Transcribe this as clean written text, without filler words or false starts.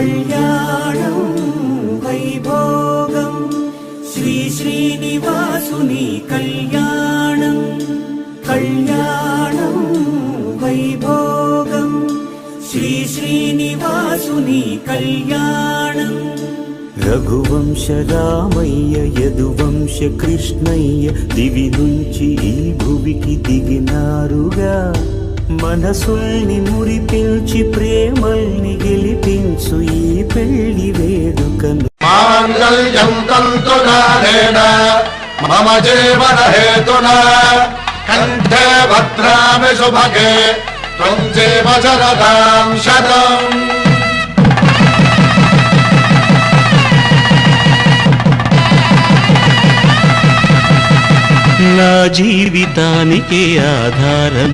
కళ్యాణం వైభోగం శ్రీ శ్రీనివాసుని కళ్యాణం కళ్యాణం వైభోగం శ్రీ శ్రీనివాసుని కళ్యాణం రఘువంశ రామయ్య యదువంశ కృష్ణయ్య దివి నుంచి ఈ భువికి దిగినారుగా మనసుల్ని మురిపించి ప్రేమల్ని గెలిపించు ఈ పెళ్లి వేడుకను మాంగళ్యం తంతునానేన మమ జీవన హేతునా కంఠే భద్రామి శుభగే త్వం జీవ శరదాం శతం. నా జీవితానికి ఆధారం